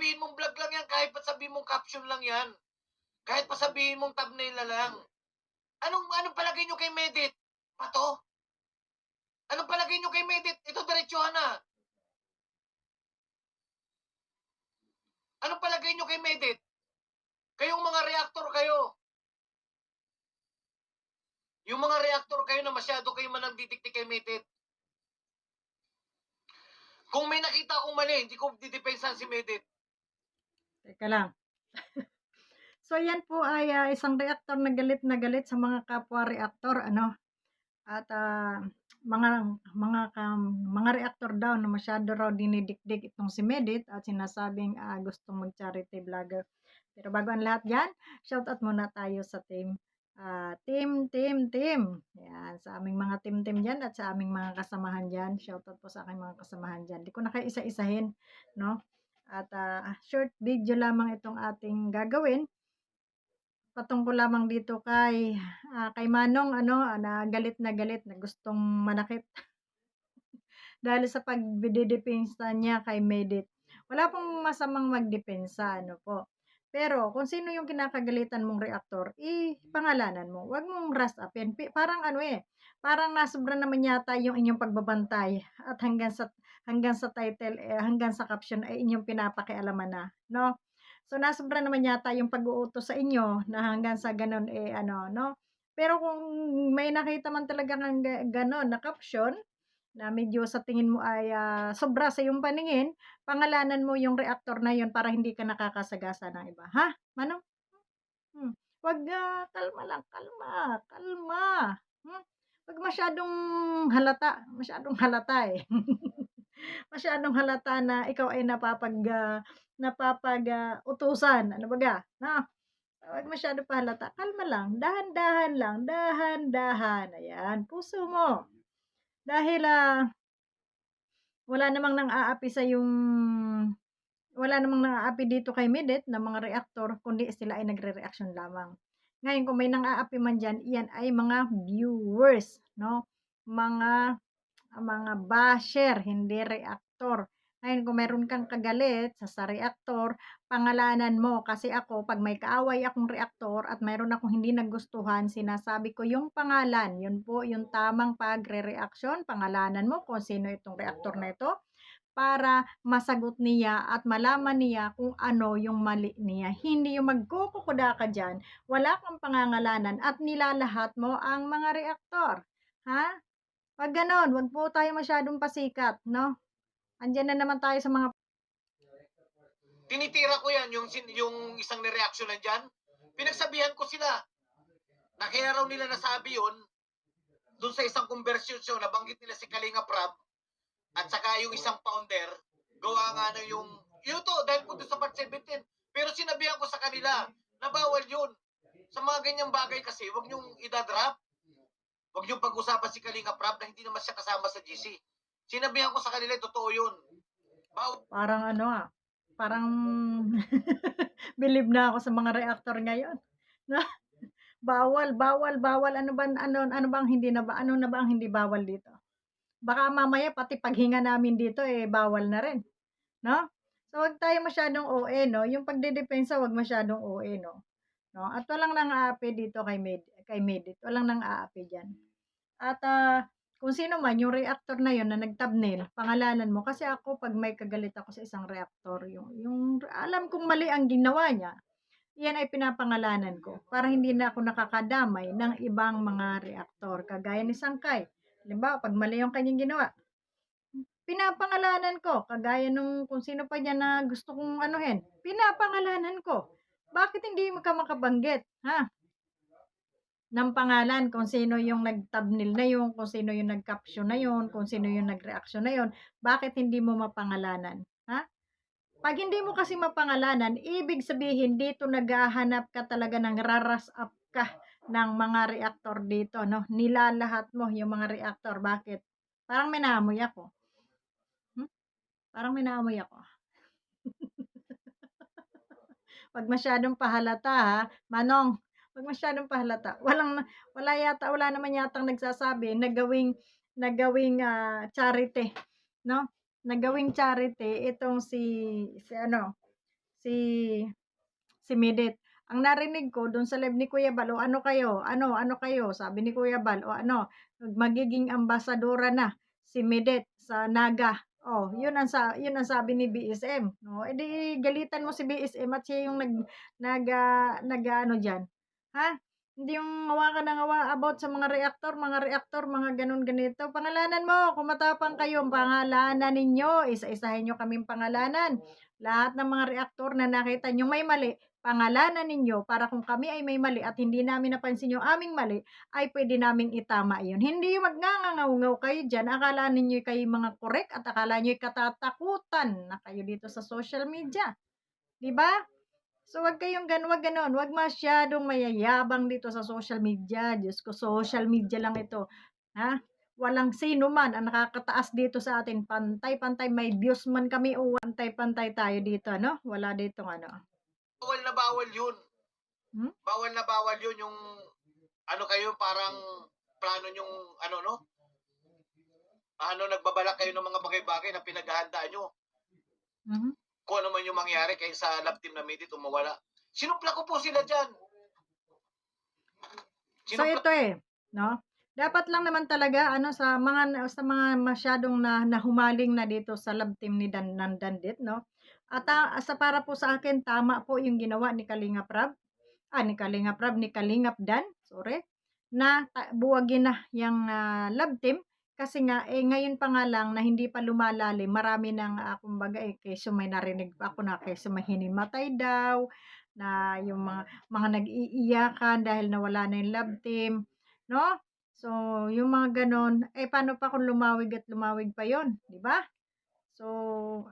sabihin mong vlog lang yan, kahit pa sabihin mong caption lang yan, kahit pa sabihin mong thumbnail na lang. Anong palagay nyo kay Medit? Pato? Anong palagay nyo kay Medit? Ito, diretsuhan na. Anong palagay nyo kay Medit? Kayong mga reactor kayo. Yung mga reactor kayo na masyado kayo managdidiktik kay Medit. Kung may nakita akong mali, hindi ko didepensahan si Medit. Teka lang. So, yan po ay isang reactor na galit sa mga kapwa reactor, ano? At mga reactor daw na masyado raw dinidikdik itong si Medit at sinasabing gustong mag-charity vlogger. Pero bago ang lahat yan, shoutout muna tayo sa team. Team. Yan, sa aming mga team dyan at sa aming mga kasamahan dyan. Shoutout po sa aking mga kasamahan dyan. Di ko na kayo isa-isahin, no? At short video lamang itong ating gagawin. Patungkol lamang dito kay Manong, na galit na gustong manakit. Dahil sa pagdidepensa niya kay Medit. Wala pong masamang magdepensa, ano po. Pero kung sino yung kinakagalitan mong reactor, pangalanan mo. Huwag mong ras upin. Parang parang nasobra naman yata yung inyong pagbabantay at hanggang sa title, hanggang sa caption ay inyong pinapakialaman na, no? So nasobra naman yata yung pag-uutos sa inyo na hanggang sa ganun no? Pero kung may nakita man talaga ng ganon na caption na medyo sa tingin mo ay sobra sa iyong paningin, pangalanan mo yung reactor na yun para hindi ka nakakasagasa ng iba. Ha? Manong? Wag kalma lang, kalma. Wag masyadong halata eh. Masyadong halata na ikaw ay utusan. Ano baga? Na? Wag masyado pa halata. Kalma lang. Dahan-dahan lang. Dahan-dahan. Ayan. Puso mo. Dahil wala namang nang-aapi dito kay Medit na mga reactor, kundi sila ay nagre-reaction lamang. Ngayon, kung may nang-aapi man dyan, iyan ay mga viewers, no? Mga basher, hindi reactor. Ngayon, kung meron kang kagalit sa reactor, pangalanan mo. Kasi ako, pag may kaaway akong reactor at mayroon akong hindi nagustuhan, sinasabi ko yung pangalan. Yun po, yung tamang pagre-reaction. Pangalanan mo kung sino itong reactor na ito para masagot niya at malaman niya kung ano yung mali niya. Hindi yung magkukukuda ka dyan, wala kang pangangalanan at nilalahat mo ang mga reaktor. Ha? Wag ganon, wag po tayo masyadong pasikat, no? Andiyan na naman tayo sa mga... Tinitira ko yan, yung isang nireaction na dyan. Pinagsabihan ko sila. Na kaya raw nila nasabi yun, dun sa isang conversion show, nabanggit nila si Kalinga Prab, at saka yung isang founder, gawa nga na yung to, dahil po doon sa part 17. Pero sinabihan ko sa kanila, na bawal yun. Sa mga ganyang bagay kasi, wag niyong idadrop. Wag niyong pag-usapan si Kalinga Prab na hindi naman siya kasama sa GC. Sinabihan ko sa kanila, totoo yun. Parang parang believe na ako sa mga reactor ngayon. Na bawal. Ano ba ang hindi na ba? Ano na ba ang hindi bawal dito? Baka mamaya pati paghinga namin dito bawal na rin, no? So wag tayo masyadong OA, no? Yung pagdedepensa wag masyadong OA, no? No? At walang nang-aapi dito kay Medit. Walang nang-aapi diyan. At kung sino man yung reactor na yon na nag-thumbnail, pangalanan mo kasi ako pag may kagalit ako sa isang reactor, yung alam kong mali ang ginawa niya, yan ay pinapangalanan ko para hindi na ako nakakadamay ng ibang mga reaktor kagaya ni Sangkay. Halimbawa, pag mali yung kanyang ginawa, pinapangalanan ko kagaya nung kung sino pa niya na gusto kong anuhin, pinapangalanan ko. Bakit hindi ka makabanggit, ha? Ng pangalan kung sino yung nag-thumbnail na yun, kung sino yung nag-caption na yun, kung sino yung nag-reaction na yun, bakit hindi mo mapangalanan? Ha? Pag hindi mo kasi mapangalanan, ibig sabihin dito naghahanap ka talaga ng raras up ka ng mga reactor dito, no? Nilalahat mo yung mga reactor. Bakit? Parang may naamoy ako. Parang may naamoy ako. Wag masyadong pahalata, ha? Manong, wag masyadong pahalata. Wala naman yatang nagsasabi na gawing charity, no? Nagawing charity itong si si Midit. Ang narinig ko dun sa live ni Kuya Bal, "O ano kayo? Ano kayo?" Sabi ni Kuya Bal, "O ano, magiging ambasadora na si Midit sa Naga." Oh, yun ang sabi ni BSM. Oh, eh, di galitan mo si BSM at siya yung nag-aano diyan. Ha? Hindi yung ngawa ka ng ngawa about sa mga reaktor, mga gano'n ganito. Pangalanan mo kung matapang kayo, pangalanan ninyo, isa-isahin niyo kaming pangalanan. Lahat ng mga reaktor na nakita niyong may mali, pangalanan ninyo para kung kami ay may mali at hindi namin napansin yung aming mali, ay pwede naming itama iyon. Hindi yung magngangangaw kayo diyan, akala ninyo kayo mga korek at akala niyo katatakutan na kayo dito sa social media, 'di ba? So, wag gano'n, wag masyadong mayayabang dito sa social media. Diyos ko, social media lang ito, ha? Walang sino man ang nakakataas dito sa atin. Pantay-pantay, may views man kami o pantay-pantay tayo dito, no? Wala ditong ano. Bawal na bawal yun. Hmm? Bawal na bawal yun yung ano kayo parang plano yung ano no? Ano nagbabalak kayo ng mga bagay-bagay na pinaghahandaan nyo. Mhm. Kung ano man yung mangyari kayo sa love team na Midit o mawala. Sinumpla ko po sila dyan. So ito no? Dapat lang naman talaga ano sa mga masyadong nahumaling na dito sa love team ni ng Dandit, no? At sa para po sa akin tama po yung ginawa ni Kalingap Rab, ni Kalingap Dan, sorry, na buwagin na yung love team kasi nga ngayon pa nga lang na hindi pa lumalalim, marami ng kumbaga keso may narinig pa ako na keso may hinimatay daw, na yung mga nag-iiyakan dahil nawala na yung love team, no? So, yung mga gano'n, paano pa kung lumawig at lumawig pa yon, 'di ba? So,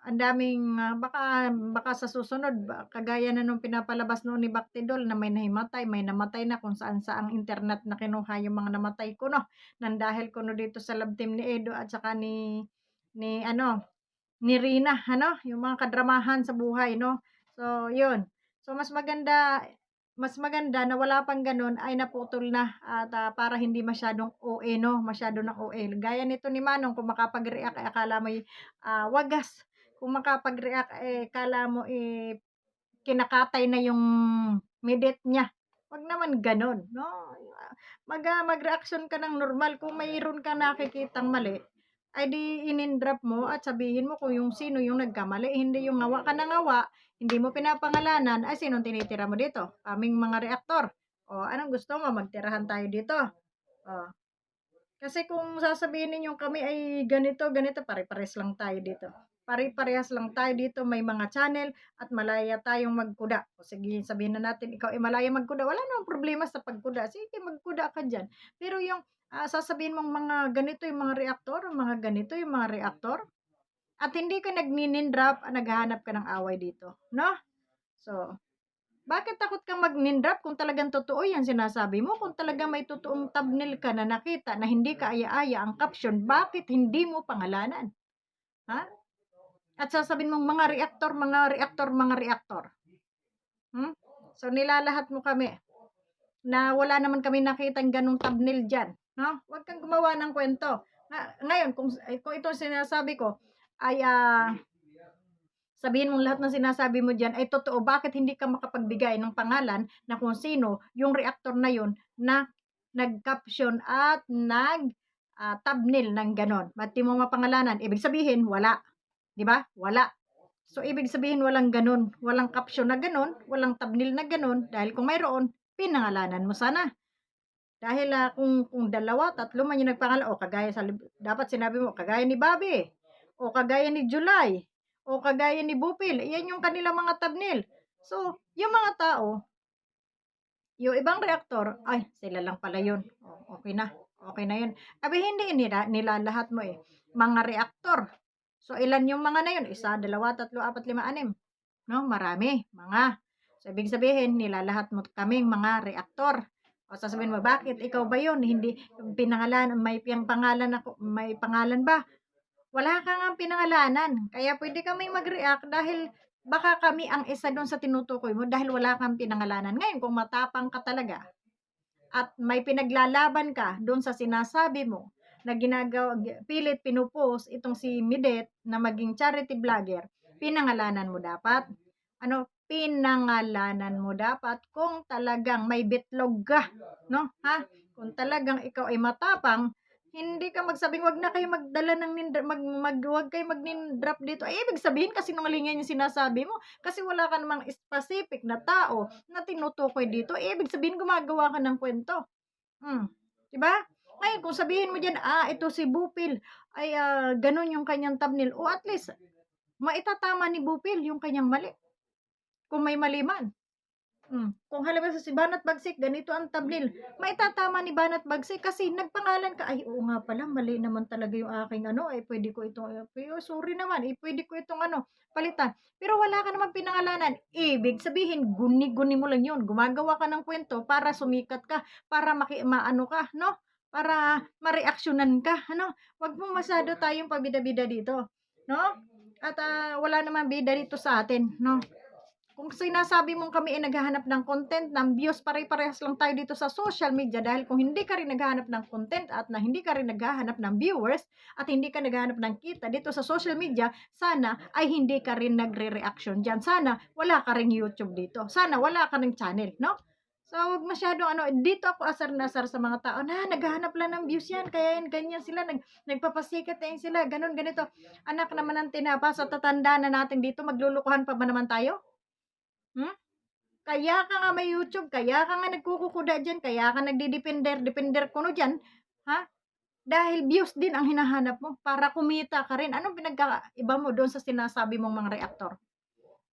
ang daming baka sa susunod kagaya na nung pinapalabas noon ni Bactidol na may nahimatay, may namatay na kung saan-saang internet na kinuha yung mga namatay kuno, nang dahil kuno dito sa love team ni Edo at saka ni ano, ni Rina ano, yung mga kadramahan sa buhay 'no. So, yun. So, mas maganda na wala pang gano'n ay naputol na at para hindi masyadong OA 'no, masyado ng OA. Gaya nito ni Manong kung makapag-react ay akala mo'y wagas. Kung makapag-react, akala mo, kinakatay na yung midit niya. 'Wag naman gano'n 'no. Mag-reaksyon ka ng normal kung mayroon kang nakikitang mali, ay di inindrop mo at sabihin mo kung yung sino yung nagkamali, hindi yung ngawa ka ng ngawa, hindi mo pinapangalanan, ay sinong tinitira mo dito? Kaming mga reaktor. O anong gusto mo, magtirahan tayo dito? Oh, kasi kung sasabihin ninyong kami ay ganito, ganito, pare-pares lang tayo dito. Pare-parehas lang tayo dito, may mga channel at malaya tayong magkuda. O sige, sabihin na natin, ikaw ay malaya magkuda. Wala namang problema sa pagkuda. Sige, magkuda ka dyan. Pero yung sasabihin mong mga ganito yung mga reaktor, mga ganito yung mga reaktor, at hindi ka nagninindrop, naghahanap ka ng away dito. No? So, bakit takot kang mag-name kung talagang totoo yan sinasabi mo? Kung talagang may totoong thumbnail ka na nakita na hindi ka aya-aya ang caption, bakit hindi mo pangalanan? Ha? At sasabihin mong mga reaktor, mga reaktor, mga reaktor. Hmm? So nilalahat mo kami na wala naman kami nakitang ganung thumbnail dyan. No? Huwag kang gumawa ng kwento. Ngayon, kung ito sinasabi ko, ay sabihin mong lahat ng sinasabi mo diyan ay totoo, bakit hindi ka makapagbigay ng pangalan na kung sino yung reactor na yun na nag-caption at thumbnail ng gano'n. Ba't di mo mapangalanan? Ibig sabihin, wala. Di ba? Wala. So, ibig sabihin, walang gano'n. Walang caption na gano'n, walang thumbnail na gano'n. Dahil kung mayroon, pinangalanan mo sana. Dahil kung dalawa, tatlo man yung nagpangalan, o kagaya dapat sinabi mo, kagaya ni Bobby, o kagaya ni July, o kagaya ni Bupil, yan yung kanilang mga thumbnail. So, yung mga tao, yung ibang reaktor, ay, sila lang pala yun. O, okay na. Okay na yun. Abi, hindi nilalahat mo eh. Mga reaktor. So, ilan yung mga na yun? Isa, dalawa, tatlo, apat, lima, anim. No? Marami. Mga. So, ibig sabihin, nilalahat mo kaming mga reaktor. O sasabihin mo, bakit? Ikaw ba yun? Hindi, pinangalan, may pangalan ako, may pangalan ba? Wala ka ngang pinangalanan. Kaya pwede kaming mag-react dahil baka kami ang isa doon sa tinutukoy mo dahil wala kang pinangalanan. Ngayon, kung matapang ka talaga at may pinaglalaban ka doon sa sinasabi mo na ginagawa, pilit pinupost itong si Midet na maging charity vlogger, pinangalanan mo dapat. Ano, pinangalanan mo dapat kung talagang may bitlog ka, no? Ha? Kung talagang ikaw ay matapang, hindi ka magsabing wag na kayo magdala ng wag kayo mag-name-drop dito. Ay, ibig sabihin kasi kasinungalingan yung sinasabi mo. Kasi wala ka namang specific na tao na tinutukoy dito. Eh, ibig sabihin gumagawa ka ng kwento. 'Di ba? Ngayon kung sabihin mo diyan, ito si Bupil ay, gano'n yung kanyang thumbnail, o at least maitatama ni Bupil yung kanyang mali, kung may mali man. Kung halimbawa si Banat Bagsik ganito ang thumbnail, maitatama ni Banat Bagsik kasi nagpangalan ka, "Ay, oo nga pala mali naman talaga yung aking ano, ay puwede ko itong, sorry naman, puwede ko itong ano, palitan." Pero wala ka namang pinangalanan, ibig sabihin guni-guni mo lang yun, gumagawa ka ng kwento para sumikat ka, para maano ka 'no, para mareaksiyunan ka ano. 'Wag mong masyado tayong pabida-bida dito, 'no? At, wala namang bida dito sa atin 'no. Kung sinasabi mong kami ay naghahanap ng content, ng views, pare-parehas lang tayo dito sa social media dahil kung hindi ka rin naghahanap ng content at na hindi ka rin naghahanap ng viewers at hindi ka naghahanap ng kita dito sa social media, sana ay hindi ka rin nagre-reaction diyan. Sana wala ka ring YouTube dito. Sana wala ka ring channel, no? So, wag masyadong ano, dito ako asar na asar sa mga tao na naghahanap lang ng views yan, kaya yan, ganyan sila, nagpapasikat na yan sila, ganun, ganito. Anak naman ng tinapa, sa tatanda na natin dito, maglulukuhan pa ba naman tayo? Hmm? Kaya ka nga may YouTube, kaya ka nga nagkukukuda diyan, kaya ka nagdidepender kuno diyan, ha? Dahil views din ang hinahanap mo para kumita ka rin. Anong pinagkaiba mo doon sa sinasabi mong mga reaktor,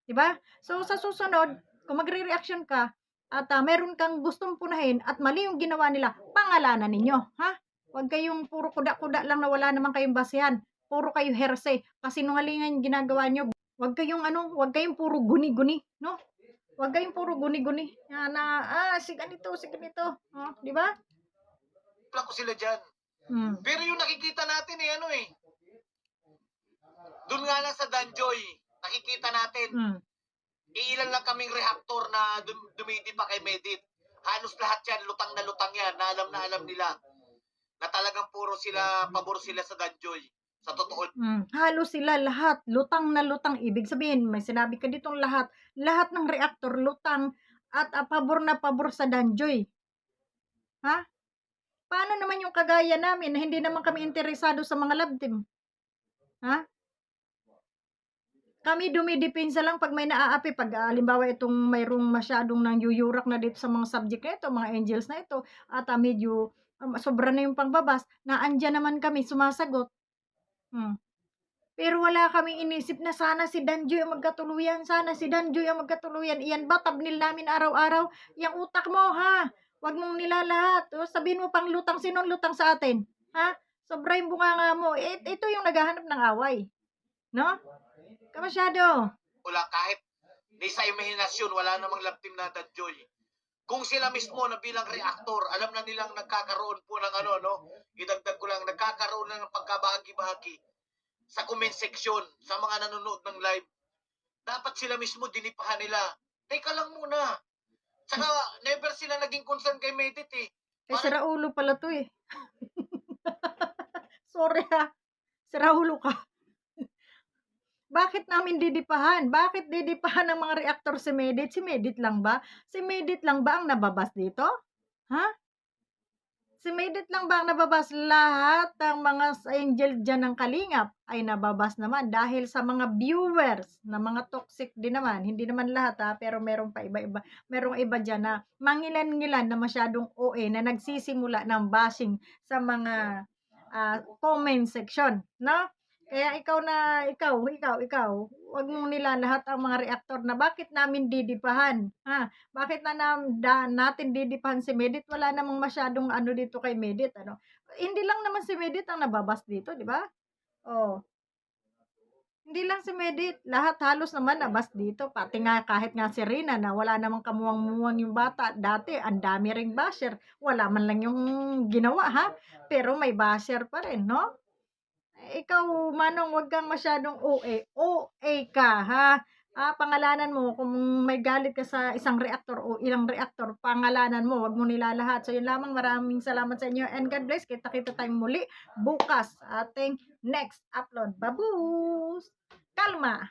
'di ba? So, sa susunod, kung magre-reaction ka at, meron kang gustong punahin at mali yung ginawa nila, pangalanan ninyo, ha? Huwag kayong puro kuda-kuda lang na wala naman kayong basehan, puro kayo hearsay, kasinungalingan yung ginagawa niyo. Huwag kayong puro guni-guni, 'no? Huwag kayong puro guni-guni si ganito, oh, 'di ba? Wala ko sila dyan. Pero yung nakikita natin ano doon nga lang sa Danjoy, nakikita natin, iilan lang kaming reactor na dumidi pa kay Medit. Halos lahat yan, lutang na lutang yan, na alam nila na talagang puro sila, pabor sila sa Danjoy. Sa totoo. Halos sila lahat, lutang na lutang. Ibig sabihin, may sinabi ka ditong lahat. Lahat ng reactor, lutang at pabor na pabor sa Danjoy. Ha? Paano naman yung kagaya namin na hindi naman kami interesado sa mga love team? Ha? Kami dumidepensa lang 'pag may naaapi, 'pag, halimbawa itong mayroong masyadong nangyuyurak na dito sa mga subject na ito, mga angels na ito, at, medyo, sobra na yung pangbabas, na andiyan naman kami sumasagot. Pero wala kaming inisip na sana si Danjoy ang magkatuluyan, sana si Danjoy ang magkatuluyan. Iyan ba thumbnail namin araw-araw? Yang utak mo, ha? Wag mong nilalahat. O, sabihin mo pang lutang, sinong lutang sa atin? Ha? Sobra yung bunganga mo. Ito yung naghahanap ng away. No? Ka masyado. Wala kahit di sa imahinasyon, wala namang love team na Danjoy. Kung sila mismo na bilang reactor, alam na nilang nagkakaroon po ng idagdag ko lang, nagkakaroon ng pagkabahagi-bahagi sa comment section, sa mga nanonood ng live, dapat sila mismo dinipahan nila. Teka lang muna. Saka, never sila naging concern kay Medit Sira ulo pala to Sorry ha. Sira ulo ka. Bakit namin didipahan? Bakit didipahan ng mga reactor si Medit? Si Medit lang ba? Si Medit lang ba ang nababas dito? Ha? Si Medit lang ba ang nababas? Lahat ng mga angel dyan ng kalingap ay nababas naman dahil sa mga viewers na mga toxic din naman. Hindi naman lahat pero merong pa iba-iba. Merong iba dyan na mangilan-ngilan na masyadong OA na nagsisimula ng bashing sa mga comment section, no? Kaya ikaw, wag mong nilalahat ang mga reactor na bakit namin didipahan, ha? Bakit natin didipahan si Medit? Wala namang masyadong dito kay Medit, ano? Hindi lang naman si Medit ang nababas dito, di ba? Oh. Hindi lang si Medit, lahat halos naman nabas dito. Pati nga kahit nga si Rina na wala namang kamuwang-muwang yung bata. Dati ang dami ring basher. Wala man lang yung ginawa ha. Pero may basher pa rin, no? Ikaw, Manong, wag kang masyadong OA. OA ka, ha? Pangalanan mo, kung may galit ka sa isang reactor o ilang reactor, pangalanan mo, wag mo nilalahat. So, yun lamang. Maraming salamat sa inyo and God bless. Kita-kita tayong muli bukas sa ating next upload. Babus! Kalma!